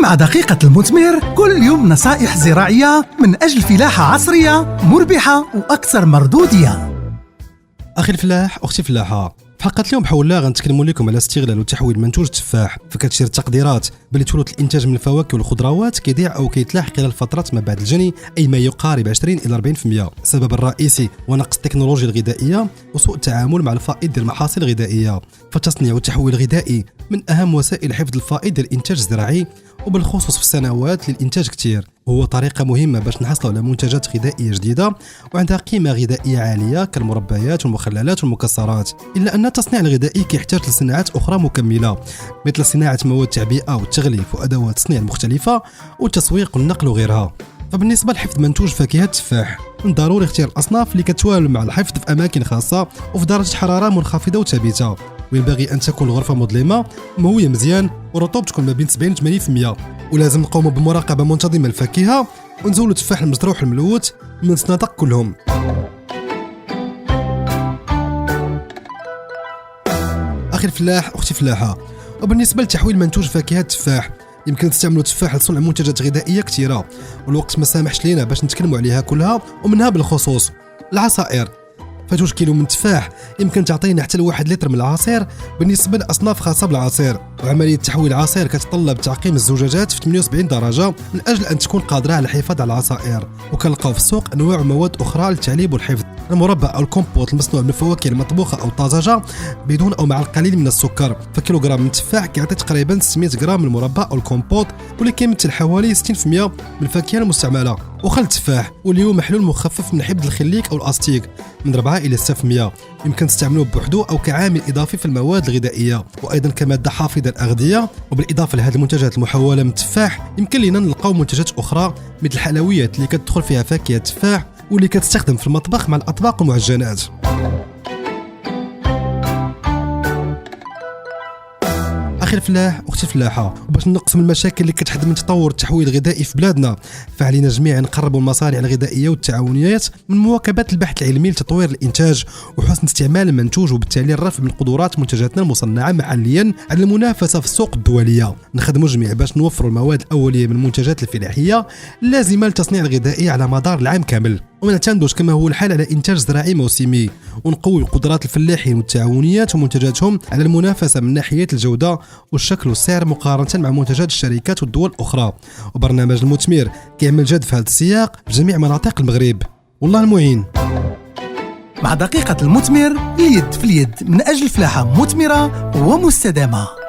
مع دقيقة المثمر كل يوم نصائح زراعية من أجل فلاحة عصرية مربحة وأكثر مردودية. أخي الفلاح أختي فلاحة، في حلقة اليوم بحول الله غنتكلموا لكم على استغلال وتحويل منتوج التفاح. فكتشير التقديرات بلي ثلث الانتاج من الفواكه والخضروات كيضيع او كيتلاح خلال فترات ما بعد الجني، اي ما يقارب 20 الى 40%. السبب الرئيسي هو نقص التكنولوجيا الغذائيه وسوء التعامل مع الفائض ديال المحاصيل الغذائيه. فالتصنيع والتحويل الغذائي من اهم وسائل حفظ الفائض ديال الانتاج الزراعي، وبالخصوص في السنوات للانتاج كثير. وهو طريقه مهمه باش نحصلوا على منتجات غذائيه جديده وعندها قيمه غذائيه عاليه كالمربيات والمخللات والمكسرات. الا ان التصنيع الغذائي كيحتاج لصناعات اخرى مكمله، مثل صناعه مواد التعبئه والتغليف وادوات التصنيع المختلفه والتسويق والنقل وغيرها. فبالنسبه لحفظ منتوج فاكهه التفاح، من ضروري اختيار الاصناف اللي كتوالم مع الحفظ في اماكن خاصه وفي درجه حراره منخفضه وثابته. وينبغي ان تكون الغرفه مظلمه ومهويه مزيان والرطوبه تكون ما بين 70 و 80%. ولازم نقوموا بمراقبه منتظمه للفاكهه ونزولوا التفاح المجروح الملوث من الصنادق كلهم. اخي الفلاح اختي فلاحه، وبالنسبه لتحويل منتوج فاكهه التفاح، يمكن تستعملوا التفاح لصنع منتجات غذائيه كثيره، والوقت ما سامحش لينا باش نتكلموا عليها كلها، ومنها بالخصوص العصائر. فجوج كيلو من التفاح يمكن تعطينا حتى ل1 لتر من العصير بالنسبه لاصناف خاصه بالعصير. وعمليه تحويل العصير كتطلب تعقيم الزجاجات في 78 درجه من اجل ان تكون قادره على الحفاظ على العصائر. وكنلقاو في السوق انواع ومواد اخرى للتعليب والحفظ، المربى او الكومبوت المصنوع من الفواكه المطبوخه او الطازجه بدون او مع القليل من السكر. فكيلوغرام من التفاح كيعطي تقريبا 600 غرام من المربى او الكومبوت، واللي كيمثل حوالي 60% من الفاكهه المستعمله. وخل التفاح واليوم محلول مخفف من حبد الخليك او الاستيك من 4 الى 6%، يمكن تستعملوه بوحده او كعامل اضافي في المواد الغذائيه، وايضا كماده حافظه الاغذيه. وبالاضافه لهذه المنتجات المحوله من التفاح، يمكن لنا نلقاو منتجات اخرى مثل الحلويات اللي كتدخل فيها فاكهه التفاح واللي كتستخدم في المطبخ مع الاطباق والمعجنات. اخي الفلاح اختي الفلاحه، وباش نقص من المشاكل اللي كتحد من تطور التحويل الغذائي في بلادنا، فعلينا جميعا نقربوا المصانع الغذائيه والتعاونيات من مواكبه البحث العلمي لتطوير الانتاج وحسن استعمال المنتوج، وبالتالي الرفع من قدرات منتجاتنا المصنعه محليا على المنافسه في السوق الدوليه. نخدموا جميع باش نوفروا المواد الاوليه من المنتجات الفلاحيه اللازمه للتصنيع الغذائي على مدار العام كامل، وما نعتمدوش كما هو الحال على انتاج زراعي موسمي. ونقوي قدرات الفلاحين والتعاونيات ومنتجاتهم على المنافسه من ناحيه الجوده والشكل والسعر مقارنه مع منتجات الشركات والدول الاخرى. وبرنامج المثمر كيعمل جد في هذا السياق في جميع مناطق المغرب، والله المعين. مع دقيقة المثمر اليد في اليد من أجل فلاحة مثمرة ومستدامة.